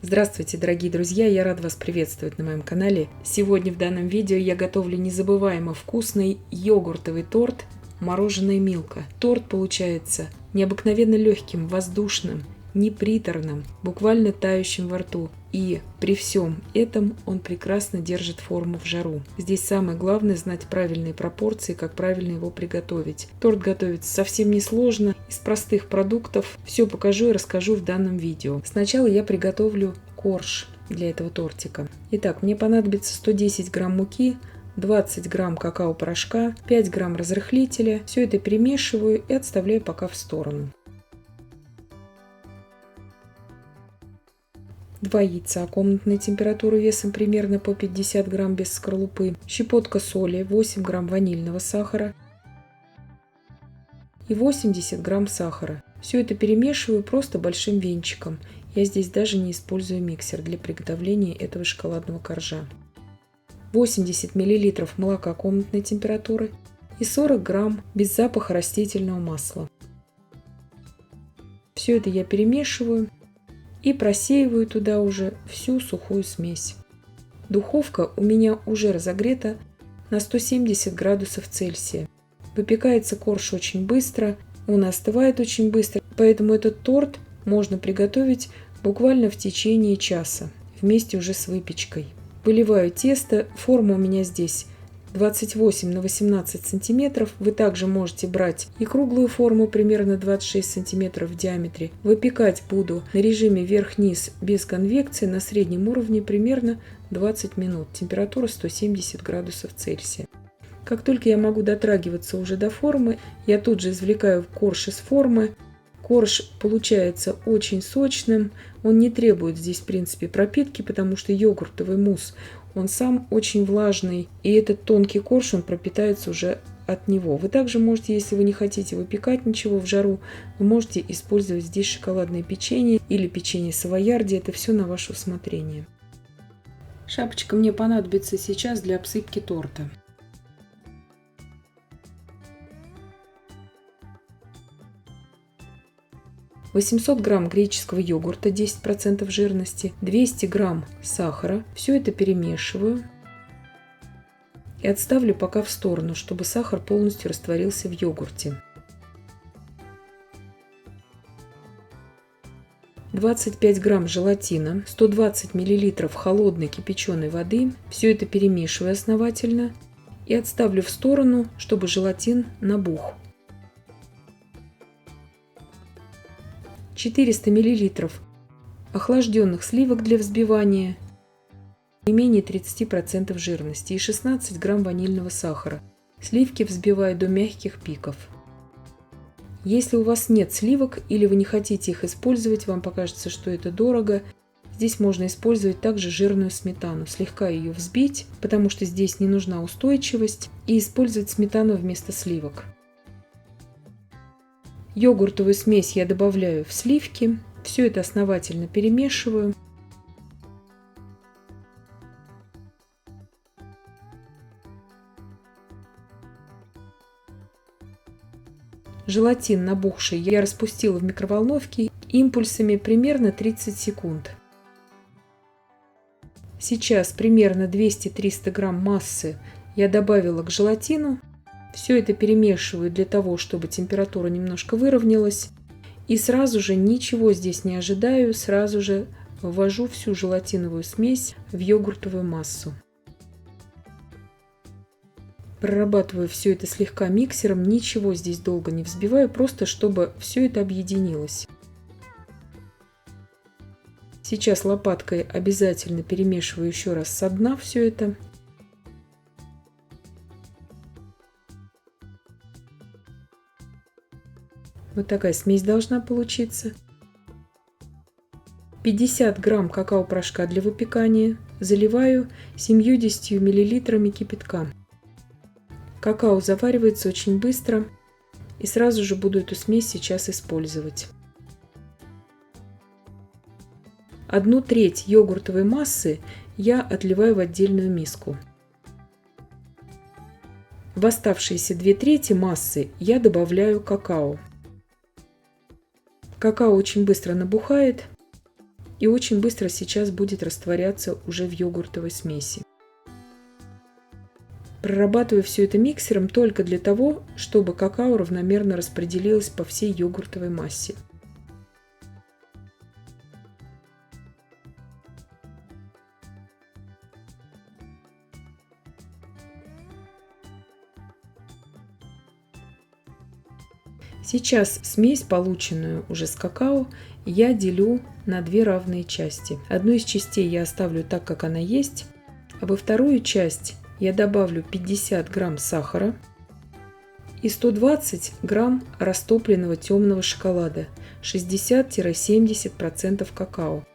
Здравствуйте, дорогие друзья! Я рад вас приветствовать на моем канале. Сегодня в данном видео я готовлю незабываемо вкусный йогуртовый торт «Мороженое Милка». Торт получается необыкновенно легким, воздушным, неприторным, буквально тающим во рту. И при всем этом он прекрасно держит форму в жару. Здесь самое главное знать правильные пропорции, как правильно его приготовить. Торт готовится совсем несложно, из простых продуктов. Все покажу и расскажу в данном видео. Сначала я приготовлю корж для этого тортика. Итак, мне понадобится 110 грамм муки, 20 грамм какао-порошка, 5 грамм разрыхлителя. Все это перемешиваю и отставляю пока в сторону. 2 яйца комнатной температуры весом примерно по 50 грамм без скорлупы, щепотка соли, 8 грамм ванильного сахара и 80 грамм сахара. Все это перемешиваю просто большим венчиком. Я здесь даже не использую миксер для приготовления этого шоколадного коржа. 80 мл молока комнатной температуры и 40 грамм без запаха растительного масла. Все это я перемешиваю и просеиваю туда уже всю сухую смесь. Духовка у меня уже разогрета на 170 градусов Цельсия. Выпекается корж очень быстро, он остывает очень быстро, поэтому этот торт можно приготовить буквально в течение часа, вместе уже с выпечкой. Выливаю тесто, форма у меня здесь 28 на 18 сантиметров. Вы также можете брать и круглую форму, примерно 26 сантиметров в диаметре. Выпекать буду на режиме вверх-вниз без конвекции на среднем уровне примерно 20 минут. Температура 170 градусов Цельсия. Как только я могу дотрагиваться уже до формы, я тут же извлекаю корж из формы. Корж получается очень сочным, он не требует здесь в принципе пропитки, потому что йогуртовый мусс, он сам очень влажный, и этот тонкий корж, он пропитается уже от него. Вы также можете, если вы не хотите выпекать ничего в жару, вы можете использовать здесь шоколадное печенье или печенье савоярди, это все на ваше усмотрение. Шапочка мне понадобится сейчас для обсыпки торта. – 800 грамм греческого йогурта 10% жирности, 200 грамм сахара. Все это перемешиваю и отставлю пока в сторону, чтобы сахар полностью растворился в йогурте. 25 грамм желатина, 120 миллилитров холодной кипяченой воды. Все это перемешиваю основательно и отставлю в сторону, чтобы желатин набух. 400 мл охлажденных сливок для взбивания, не менее 30% жирности и 16 грамм ванильного сахара. Сливки взбиваю до мягких пиков. Если у вас нет сливок или вы не хотите их использовать, вам покажется, что это дорого, здесь можно использовать также жирную сметану, слегка ее взбить, потому что здесь не нужна устойчивость, и использовать сметану вместо сливок. Йогуртовую смесь я добавляю в сливки, все это основательно перемешиваю. Желатин набухший я распустила в микроволновке импульсами примерно 30 секунд. Сейчас примерно 200-300 грамм массы я добавила к желатину. Все это перемешиваю для того, чтобы температура немножко выровнялась. И сразу же ничего здесь не ожидаю, сразу же ввожу всю желатиновую смесь в йогуртовую массу. Прорабатываю все это слегка миксером, ничего здесь долго не взбиваю, просто чтобы все это объединилось. Сейчас лопаткой обязательно перемешиваю еще раз со дна все это. Вот такая смесь должна получиться. 50 грамм какао-порошка для выпекания заливаю 70 миллилитрами кипятка. Какао заваривается очень быстро, и сразу же буду эту смесь сейчас использовать. 1/3 йогуртовой массы я отливаю в отдельную миску. В оставшиеся 2/3 массы я добавляю какао. Какао очень быстро набухает, и очень быстро сейчас будет растворяться уже в йогуртовой смеси. Прорабатываю все это миксером только для того, чтобы какао равномерно распределилось по всей йогуртовой массе. Сейчас смесь, полученную уже с какао, я делю на две равные части. Одну из частей я оставлю так, как она есть, а во вторую часть я добавлю 50 грамм сахара и 120 грамм растопленного темного шоколада, 60-70% какао.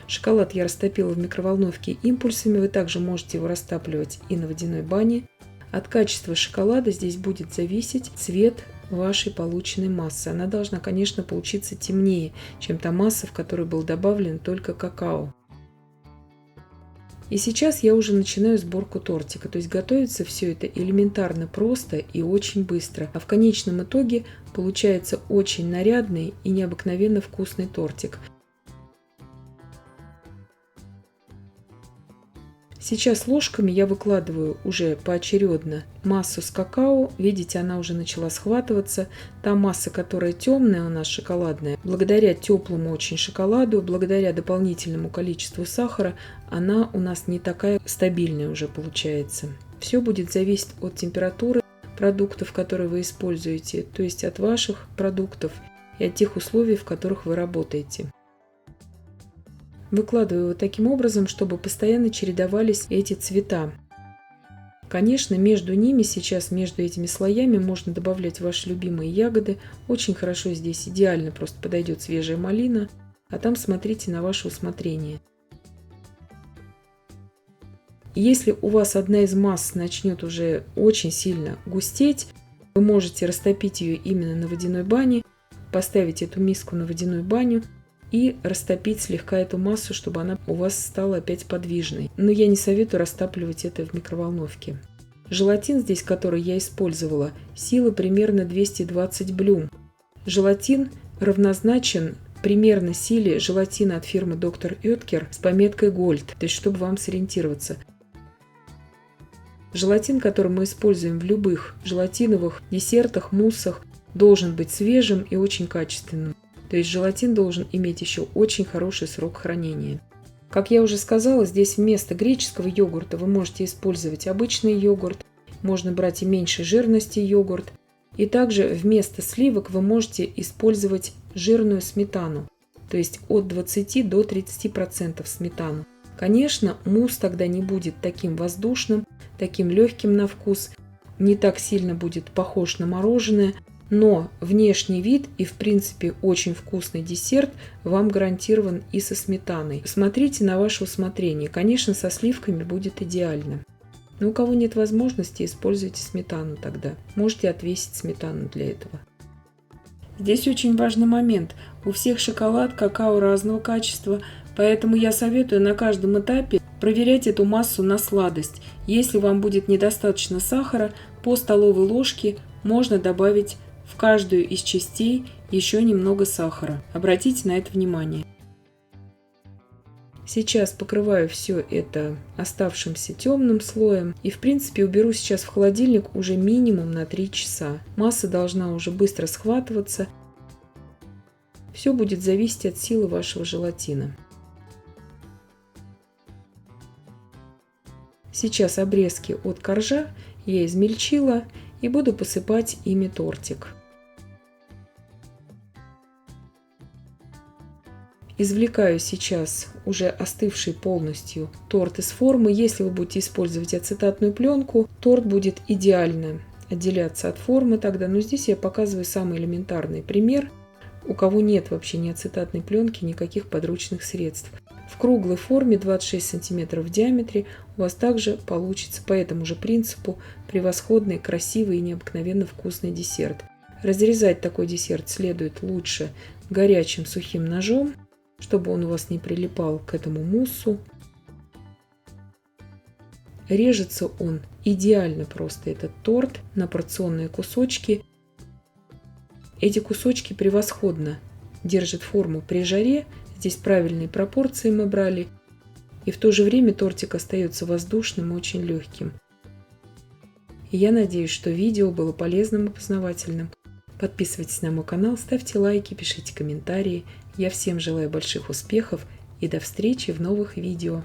Шоколад я растопила в микроволновке импульсами, вы также можете его растапливать и на водяной бане. От качества шоколада здесь будет зависеть цвет вашей полученной массы. Она должна, конечно, получиться темнее, чем та масса, в которой был добавлен только какао. И сейчас я уже начинаю сборку тортика. То есть готовится все это элементарно просто и очень быстро. А в конечном итоге получается очень нарядный и необыкновенно вкусный тортик. Сейчас ложками я выкладываю уже поочередно массу с какао. Видите, она уже начала схватываться. Та масса, которая темная у нас, шоколадная, благодаря теплому очень шоколаду, благодаря дополнительному количеству сахара, она у нас не такая стабильная уже получается. Все будет зависеть от температуры продуктов, которые вы используете, то есть от ваших продуктов и от тех условий, в которых вы работаете. Выкладываю его таким образом, чтобы постоянно чередовались эти цвета. Конечно, между ними сейчас, между этими слоями, можно добавлять ваши любимые ягоды. Очень хорошо здесь идеально просто подойдет свежая малина, а там смотрите на ваше усмотрение. Если у вас одна из масс начнет уже очень сильно густеть, вы можете растопить ее именно на водяной бане, поставить эту миску на водяную баню и растопить слегка эту массу, чтобы она у вас стала опять подвижной. Но я не советую растапливать это в микроволновке. Желатин здесь, который я использовала, силы примерно 220 блюм. Желатин равнозначен примерно силе желатина от фирмы Dr. Oetker с пометкой Gold, то есть чтобы вам сориентироваться. Желатин, который мы используем в любых желатиновых десертах, муссах, должен быть свежим и очень качественным. То есть желатин должен иметь еще очень хороший срок хранения. Как я уже сказала, здесь вместо греческого йогурта вы можете использовать обычный йогурт, можно брать и меньшей жирности йогурт. И также вместо сливок вы можете использовать жирную сметану, то есть от 20 до 30% сметану. Конечно, мусс тогда не будет таким воздушным, таким легким на вкус, не так сильно будет похож на мороженое, но внешний вид и в принципе очень вкусный десерт вам гарантирован и со сметаной. Смотрите на ваше усмотрение. Конечно, со сливками будет идеально. Но у кого нет возможности, используйте сметану тогда. Можете отвесить сметану для этого. Здесь очень важный момент. У всех шоколад, какао разного качества, поэтому я советую на каждом этапе проверять эту массу на сладость. Если вам будет недостаточно сахара, по столовой ложке можно добавить в каждую из частей еще немного сахара. Обратите на это внимание. Сейчас покрываю все это оставшимся темным слоем и в принципе уберу сейчас в холодильник уже минимум на 3 часа. Масса должна уже быстро схватываться. Все будет зависеть от силы вашего желатина. Сейчас обрезки от коржа я измельчила и буду посыпать ими тортик. Извлекаю сейчас уже остывший полностью торт из формы. Если вы будете использовать ацетатную пленку, торт будет идеально отделяться от формы тогда. Но здесь я показываю самый элементарный пример. У кого нет вообще ни ацетатной пленки, никаких подручных средств. В круглой форме 26 см в диаметре у вас также получится по этому же принципу превосходный, красивый и необыкновенно вкусный десерт. Разрезать такой десерт следует лучше горячим сухим ножом, чтобы он у вас не прилипал к этому муссу. Режется он идеально просто, этот торт, на порционные кусочки. Эти кусочки превосходно держат форму при жаре. Здесь правильные пропорции мы брали, и в то же время тортик остается воздушным и очень легким. И я надеюсь, что видео было полезным и познавательным. Подписывайтесь на мой канал, ставьте лайки, пишите комментарии. Я всем желаю больших успехов и до встречи в новых видео.